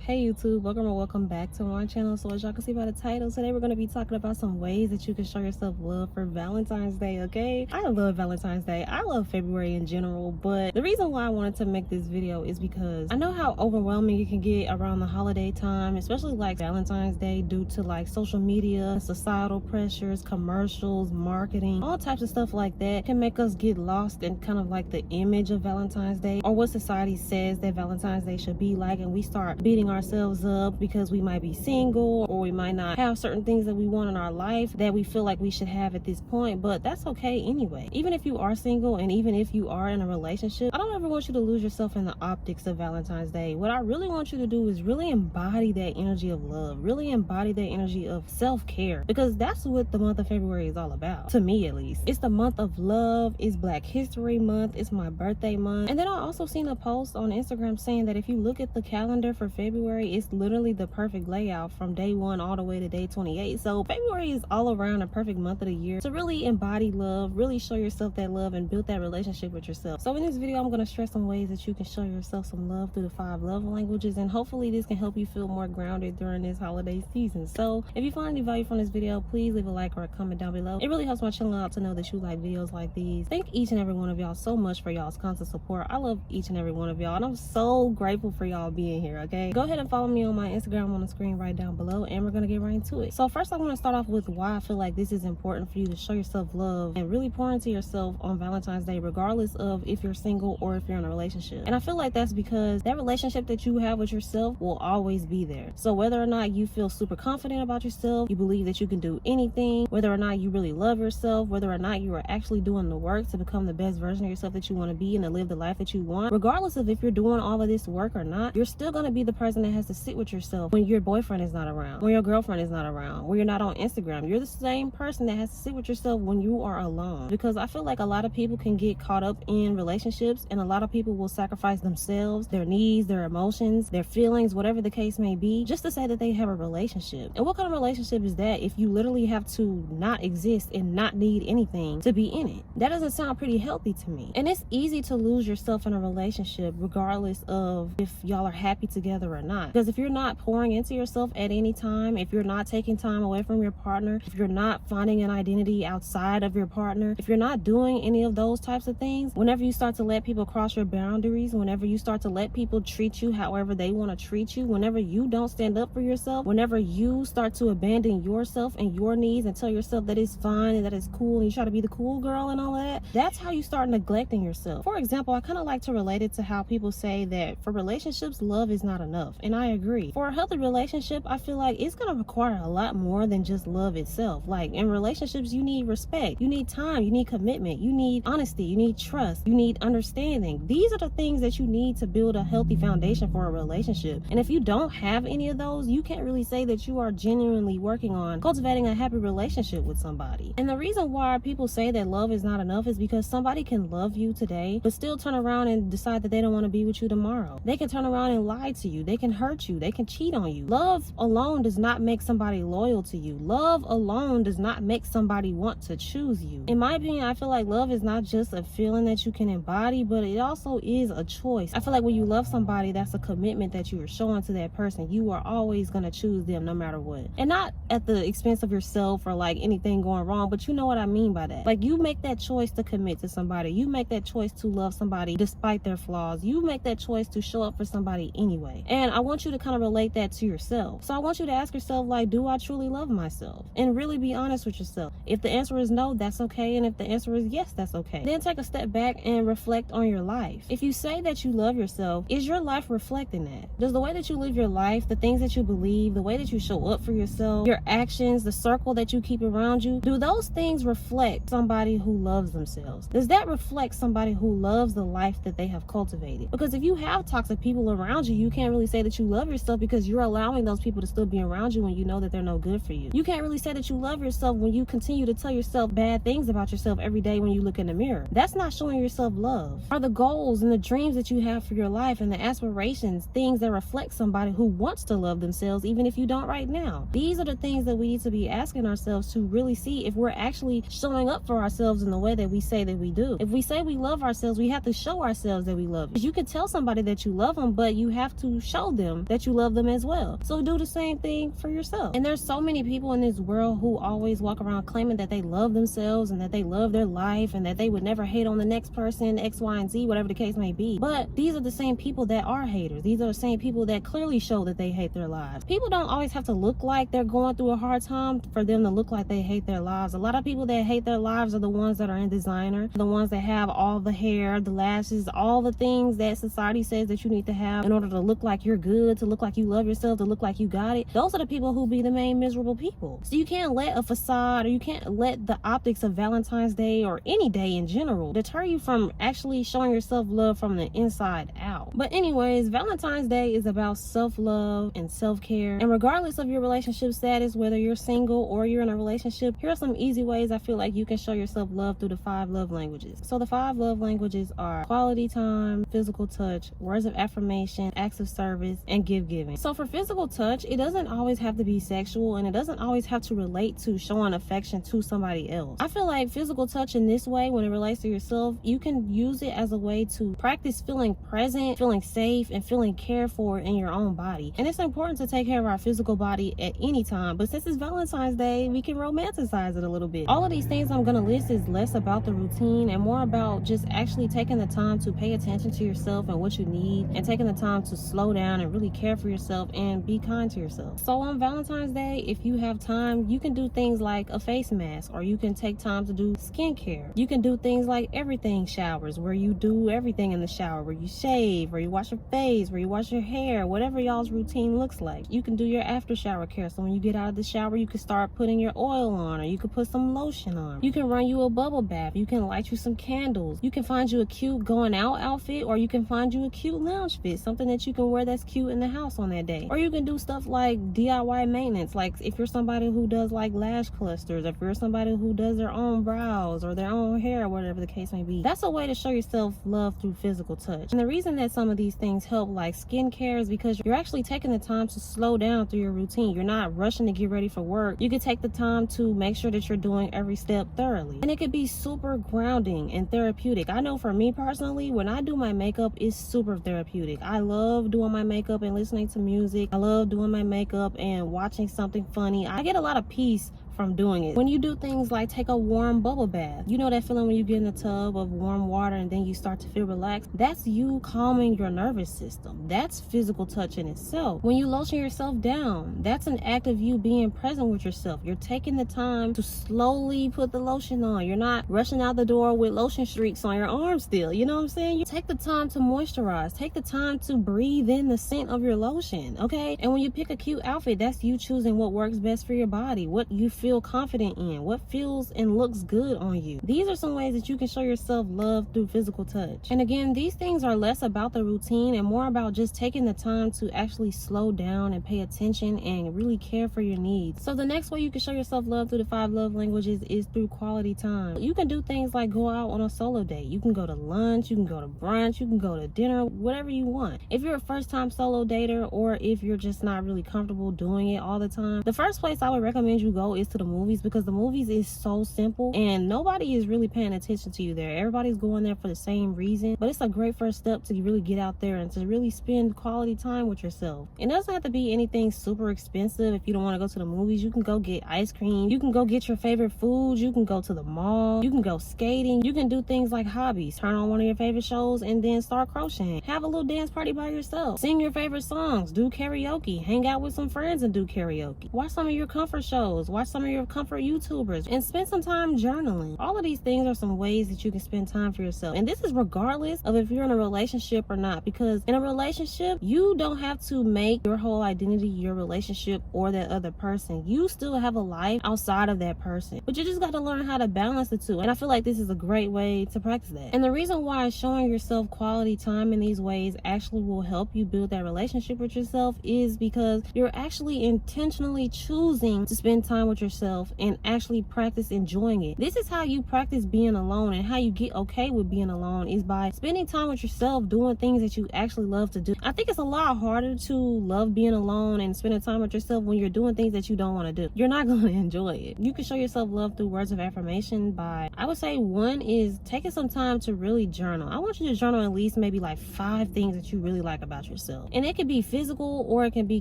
Hey YouTube, welcome or welcome back to my channel. So as y'all can see by the title, today we're going to be talking about some ways that you can show yourself love for Valentine's Day. Okay, I love Valentine's Day. I love February in general, but the reason why I wanted to make this video is because I know how overwhelming it can get around the holiday time, especially like Valentine's Day, due to like social media, societal pressures, commercials, marketing, all types of stuff like that can make us get lost in kind of like the image of Valentine's Day or what society says that Valentine's Day should be like, and we start beating ourselves up because we might be single or we might not have certain things that we want in our life that we feel like we should have at this point. But that's okay anyway. Even if you are single and even if you are in a relationship, I don't ever want you to lose yourself in the optics of Valentine's Day. What I really want you to do is really embody that energy of love, really embody that energy of self-care, because that's what the month of February is all about, to me at least. It's the month of love, it's Black History Month, it's my birthday month. And then I also seen a post on Instagram saying that if you look at the calendar for February, it's literally the perfect layout from day 1 all the way to day 28. So February is all around a perfect month of the year to really embody love, really show yourself that love and build that relationship with yourself. So in this video, I'm going to stress some ways that you can show yourself some love through the 5 love languages, and hopefully this can help you feel more grounded during this holiday season. So if you find any value from this video, please leave a like or a comment down below. It really helps my channel out to know that you like videos like these. Thank each and every one of y'all so much for y'all's constant support. I love each and every one of y'all, and I'm so grateful for y'all being here. Okay, go ahead and follow me on my Instagram on the screen right down below, and we're gonna get right into it. So first, I want to start off with why I feel like this is important for you to show yourself love and really pour into yourself on Valentine's Day, regardless of if you're single or if you're in a relationship. And I feel like that's because that relationship that you have with yourself will always be there. So whether or not you feel super confident about yourself, you believe that you can do anything, whether or not you really love yourself, whether or not you are actually doing the work to become the best version of yourself that you want to be and to live the life that you want, regardless of if you're doing all of this work or not, you're still going to be the person that has to sit with yourself when your boyfriend is not around, when your girlfriend is not around, when you're not on Instagram. You're the same person that has to sit with yourself when you are alone. Because I feel like a lot of people can get caught up in relationships, and a lot of people will sacrifice themselves, their needs, their emotions, their feelings, whatever the case may be, just to say that they have a relationship. And what kind of relationship is that if you literally have to not exist and not need anything to be in it? That doesn't sound pretty healthy to me. And it's easy to lose yourself in a relationship regardless of if y'all are happy together or not. Because if you're not pouring into yourself at any time, if you're not taking time away from your partner, if you're not finding an identity outside of your partner, if you're not doing any of those types of things, whenever you start to let people cross your boundaries, whenever you start to let people treat you however they want to treat you, whenever you don't stand up for yourself, whenever you start to abandon yourself and your needs and tell yourself that it's fine and that it's cool and you try to be the cool girl and all that, that's how you start neglecting yourself. For example, I kind of like to relate it to how people say that for relationships, love is not enough. And I agree. For a healthy relationship, I feel like it's going to require a lot more than just love itself. Like in relationships, you need respect, you need time, you need commitment, you need honesty, you need trust, you need understanding. These are the things that you need to build a healthy foundation for a relationship. And if you don't have any of those, you can't really say that you are genuinely working on cultivating a happy relationship with somebody. And the reason why people say that love is not enough is because somebody can love you today but still turn around and decide that they don't want to be with you tomorrow. They can turn around and lie to you, they can hurt you, they can cheat on you. Love alone does not make somebody loyal to you. Love alone does not make somebody want to choose you. In my opinion, I feel like love is not just a feeling that you can embody, but it also is a choice. I feel like when you love somebody, that's a commitment that you are showing to that person. You are always going to choose them no matter what, and not at the expense of yourself or like anything going wrong, but you know what I mean by that. Like, you make that choice to commit to somebody, you make that choice to love somebody despite their flaws, you make that choice to show up for somebody anyway. And I want you to kind of relate that to yourself. So I want you to ask yourself, like, do I truly love myself? And really be honest with yourself. If the answer is no, that's okay. And if the answer is yes, that's okay. Then take a step back and reflect on your life. If you say that you love yourself, is your life reflecting that? Does the way that you live your life, the things that you believe, the way that you show up for yourself, your actions, the circle that you keep around you, do those things reflect somebody who loves themselves? Does that reflect somebody who loves the life that they have cultivated? Because if you have toxic people around you, you can't really say that you love yourself because you're allowing those people to still be around you when you know that they're no good for you. You can't really say that you love yourself when you continue to tell yourself bad things about yourself every day when you look in the mirror. That's not showing yourself love. Are the goals and the dreams that you have for your life and the aspirations things that reflect somebody who wants to love themselves even if you don't right now? These are the things that we need to be asking ourselves to really see if we're actually showing up for ourselves in the way that we say that we do. If we say we love ourselves, we have to show ourselves that we love. You can tell somebody that you love them, but you have to show them that you love them as well. So do the same thing for yourself. And there's so many people in this world who always walk around claiming that they love themselves and that they love their life and that they would never hate on the next person, X, Y, and Z, whatever the case may be. But these are the same people that are haters. These are the same people that clearly show that they hate their lives. People don't always have to look like they're going through a hard time for them to look like they hate their lives. A lot of people that hate their lives are the ones that are in designer, the ones that have all the hair, the lashes, all the things that society says that you need to have in order to look like you're good, to look like you love yourself, to look like you got it. Those are the people who be the main miserable people. So you can't let a facade, or you can't let the optics of Valentine's Day or any day in general deter you from actually showing yourself love from the inside out. But anyways, Valentine's Day is about self-love and self-care. And regardless of your relationship status, whether you're single or you're in a relationship, here are some easy ways I feel like you can show yourself love through the 5 love languages. So the 5 love languages are quality time, physical touch, words of affirmation, acts of service, and gift giving. So for physical touch, it doesn't always have to be sexual, and it doesn't always have to relate to showing affection to somebody else. I feel like physical touch in this way, when it relates to yourself, you can use it as a way to practice feeling present, feeling safe, and feeling cared for in your own body. And it's important to take care of our physical body at any time, but since it's Valentine's Day, we can romanticize it a little bit. All of these things I'm gonna list is less about the routine and more about just actually taking the time to pay attention to yourself and what you need, and taking the time to slow down and really care for yourself and be kind to yourself. So on Valentine's Day, if you have time, you can do things like a face mask, or you can take time to do skincare. You can do things like everything showers, where you do everything in the shower, where you shave, where you wash your face, where you wash your hair, whatever y'all's routine looks like. You can do your after shower care, so when you get out of the shower, you can start putting your oil on, or you can put some lotion on. You can run you a bubble bath. You can light you some candles. You can find you a cute going out outfit, or you can find you a cute lounge fit, something that you can wear that's cute in the house on that day. Or you can do stuff like DIY maintenance, like if you're somebody who does like lash clusters, if you're somebody who does their own brows or their own hair, whatever the case may be. That's a way to show yourself love through physical touch. And the reason that some of these things help, like skincare, is because you're actually taking the time to slow down through your routine. You're not rushing to get ready for work. You can take the time to make sure that you're doing every step thoroughly. And it could be super grounding and therapeutic. I know for me personally, when I do my makeup, it's super therapeutic. I love doing my makeup and listening to music. I love doing my makeup and watching something funny. I get a lot of peace from doing it. When you do things like take a warm bubble bath, you know that feeling when you get in a tub of warm water and then you start to feel relaxed? That's you calming your nervous system. That's physical touch in itself. When you lotion yourself down, that's an act of you being present with yourself. You're taking the time to slowly put the lotion on. You're not rushing out the door with lotion streaks on your arm still. You know what I'm saying? You take the time to moisturize. Take the time to breathe in the scent of your lotion, okay? And when you pick a cute outfit, that's you choosing what works best for your body, what you feel confident in, what feels and looks good on you. These are some ways that you can show yourself love through physical touch. And again, these things are less about the routine and more about just taking the time to actually slow down and pay attention and really care for your needs. So the next way you can show yourself love through the 5 love languages is through quality time. You can do things like go out on a solo date. You can go to lunch, you can go to brunch, you can go to dinner, whatever you want. If you're a first-time solo dater, or if you're just not really comfortable doing it all the time, the first place I would recommend you go is to the movies, because the movies is so simple and nobody is really paying attention to you there. Everybody's going there for the same reason, but it's a great first step to really get out there and to really spend quality time with yourself. It doesn't have to be anything super expensive. If you don't want to go to the movies, you can go get ice cream, you can go get your favorite foods, you can go to the mall, you can go skating, you can do things like hobbies, turn on one of your favorite shows and then start crocheting, have a little dance party by yourself, sing your favorite songs, do karaoke, hang out with some friends and do karaoke, watch some of your comfort shows, watch some of your comfort YouTubers, and spend some time journaling. All of these things are some ways that you can spend time for yourself. And this is regardless of if you're in a relationship or not, because in a relationship, you don't have to make your whole identity your relationship or that other person. You still have a life outside of that person, but you just got to learn how to balance the two. And I feel like this is a great way to practice that. And the reason why showing yourself quality time in these ways actually will help you build that relationship with yourself is because you're actually intentionally choosing to spend time with yourself yourself and actually practice enjoying it. This is how you practice being alone, and how you get okay with being alone is by spending time with yourself, doing things that you actually love to do. I think it's a lot harder to love being alone and spending time with yourself when you're doing things that you don't want to do. You're not going to enjoy it. You can show yourself love through words of affirmation by, I would say, one is taking some time to really journal. I want you to journal at least maybe like 5 things that you really like about yourself. And it can be physical or it can be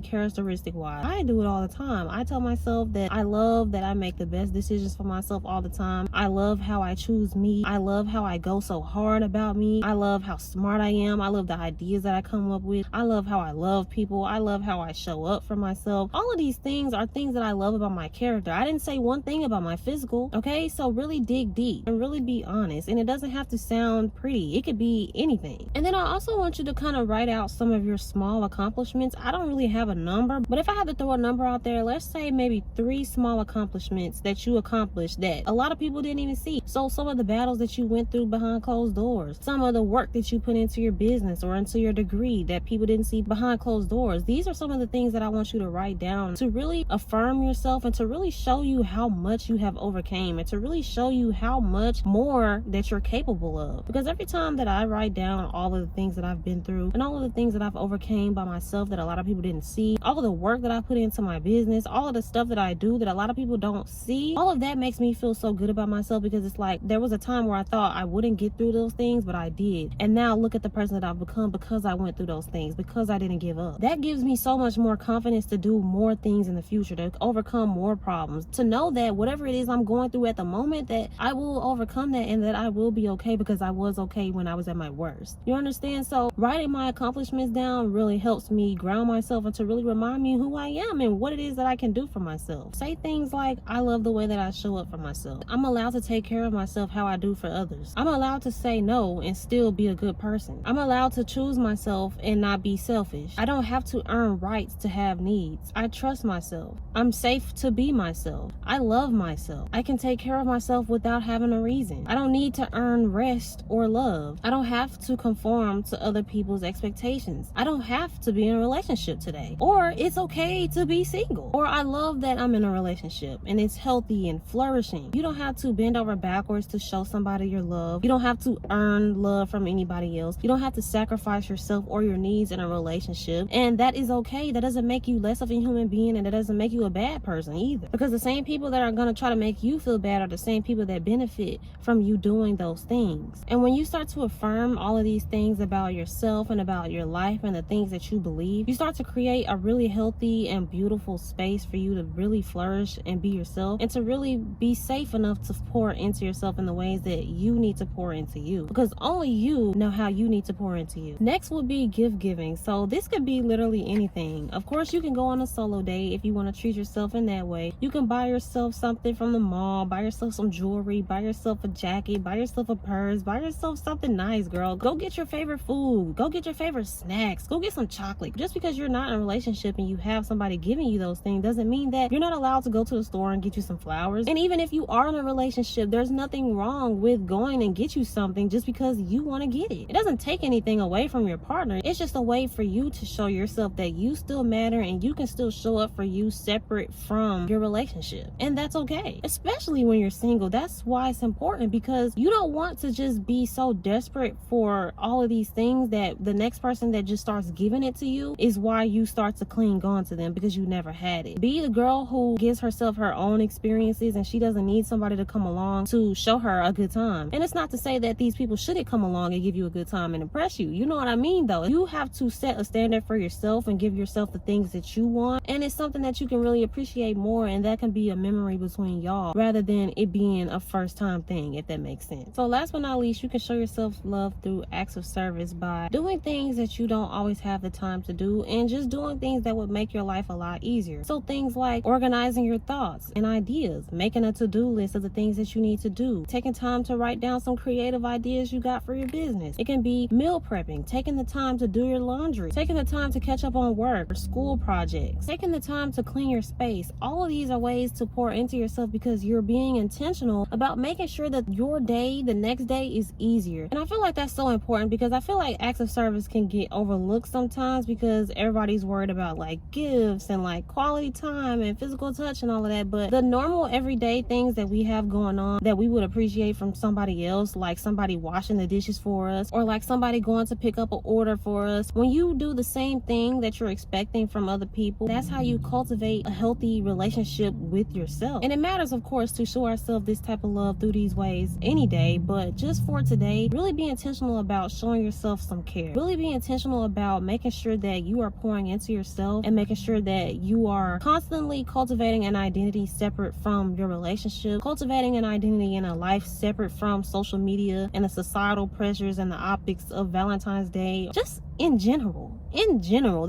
characteristic wise. I do it all the time. I tell myself that I love that I make the best decisions for myself all the time. I love how I choose me. I love how I go so hard about me. I love how smart I am. I love the ideas that I come up with. I love how I love people. I love how I show up for myself. All of these things are things that I love about my character. I didn't say one thing about my physical, okay? So really dig deep and really be honest. And it doesn't have to sound pretty. It could be anything. And then I also want you to kind of write out some of your small accomplishments. I don't really have a number, but if I had to throw a number out there, let's say maybe 3 small accomplishments that you accomplished that a lot of people didn't even see. So some of the battles that you went through behind closed doors, some of the work that you put into your business or into your degree that people didn't see behind closed doors. These are some of the things that I want you to write down to really affirm yourself and to really show you how much you have overcame and to really show you how much more that you're capable of. Because every time that I write down all of the things that I've been through and all of the things that I've overcame by myself that a lot of people didn't see, all of the work that I put into my business, all of the stuff that I do that a lot of people don't see, all of that makes me feel so good about myself, because it's like there was a time where I thought I wouldn't get through those things, but I did. And now look at the person that I've become because I went through those things, because I didn't give up. That gives me so much more confidence to do more things in the future, to overcome more problems, to know that whatever it is I'm going through at the moment, that I will overcome that and that I will be okay, because I was okay when I was at my worst. You understand? So writing my accomplishments down really helps me ground myself and to really remind me who I am and what it is that I can do for myself. Say things like, I love the way that I show up for myself. I'm allowed to take care of myself how I do for others. I'm allowed to say no and still be a good person. I'm allowed to choose myself and not be selfish. I don't have to earn rights to have needs. I trust myself. I'm safe to be myself. I love myself. I can take care of myself without having a reason. I don't need to earn rest or love. I don't have to conform to other people's expectations. I don't have to be in a relationship today. Or it's okay to be single. Or I love that I'm in a relationship and it's healthy and flourishing. You don't have to bend over backwards to show somebody your love. You don't have to earn love from anybody else. You don't have to sacrifice yourself or your needs in a relationship. And that is okay. That doesn't make you less of a human being, and that doesn't make you a bad person either. Because the same people that are going to try to make you feel bad are the same people that benefit from you doing those things. And when you start to affirm all of these things about yourself and about your life and the things that you believe, you start to create a really healthy and beautiful space for you to really flourish and be yourself, and to really be safe enough to pour into yourself in the ways that you need to pour into you, because only you know how you need to pour into you. Next would be gift giving. So this could be literally anything. Of course, you can go on a solo date if you want to treat yourself in that way. You can buy yourself something from the mall, buy yourself some jewelry, buy yourself a jacket, buy yourself a purse, buy yourself something nice, girl. Go get your favorite food, go get your favorite snacks, go get some chocolate. Just because you're not in a relationship and you have somebody giving you those things doesn't mean that you're not allowed to go to the store and get you some flowers. And even if you are in a relationship, there's nothing wrong with going and get you something just because you want to get it. It doesn't take anything away from your partner. It's just a way for you to show yourself that you still matter and you can still show up for you separate from your relationship. And that's okay, especially when you're single. That's why it's important, because you don't want to just be so desperate for all of these things that the next person that just starts giving it to you is why you start to cling on to them, because you never had it. Be the girl who gives herself her own experiences and she doesn't need somebody to come along to show her a good time. And it's not to say that these people shouldn't come along and give you a good time and impress you. You know what I mean, though? You have to set a standard for yourself and give yourself the things that you want, and it's something that you can really appreciate more, and that can be a memory between y'all rather than it being a first time thing, if that makes sense. So last but not least, you can show yourself love through acts of service by doing things that you don't always have the time to do, and just doing things that would make your life a lot easier. So things like organizing your thoughts and ideas, making a to-do list of the things that you need to do, taking time to write down some creative ideas you got for your business. It can be meal prepping, taking the time to do your laundry, taking the time to catch up on work or school projects, taking the time to clean your space. All of these are ways to pour into yourself because you're being intentional about making sure that your day, the next day, is easier. And I feel like that's so important, because I feel like acts of service can get overlooked sometimes because everybody's worried about like gifts and like quality time and physical touch and all of that, but the normal everyday things that we have going on that we would appreciate from somebody else, like somebody washing the dishes for us, or like somebody going to pick up an order for us. When you do the same thing that you're expecting from other people, that's how you cultivate a healthy relationship with yourself. And it matters, of course, to show ourselves this type of love through these ways any day, but just for today, really be intentional about showing yourself some care. Really be intentional about making sure that you are pouring into yourself and making sure that you are constantly cultivating an identity separate from your relationship, cultivating an identity in a life separate from social media and the societal pressures and the optics of Valentine's Day. Just in general,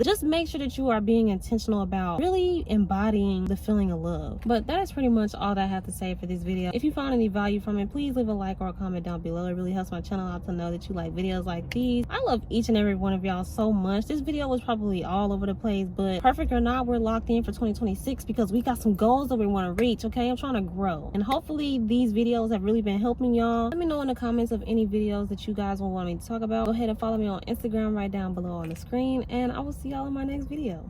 just make sure that you are being intentional about really embodying the feeling of love. But that is pretty much all that I have to say for this video. If you found any value from it, please leave a like or a comment down below. It really helps my channel out to know that you like videos like these. I love each and every one of y'all so much. This video was probably all over the place, but perfect or not, we're locked in for 2026 because we got some goals that we want to reach. Okay, I'm trying to grow, and hopefully these videos have really been helping y'all. Let me know in the comments of any videos that you guys will want me to talk about. Go ahead and follow me on Instagram right down below on the screen, and I will see y'all in my next video.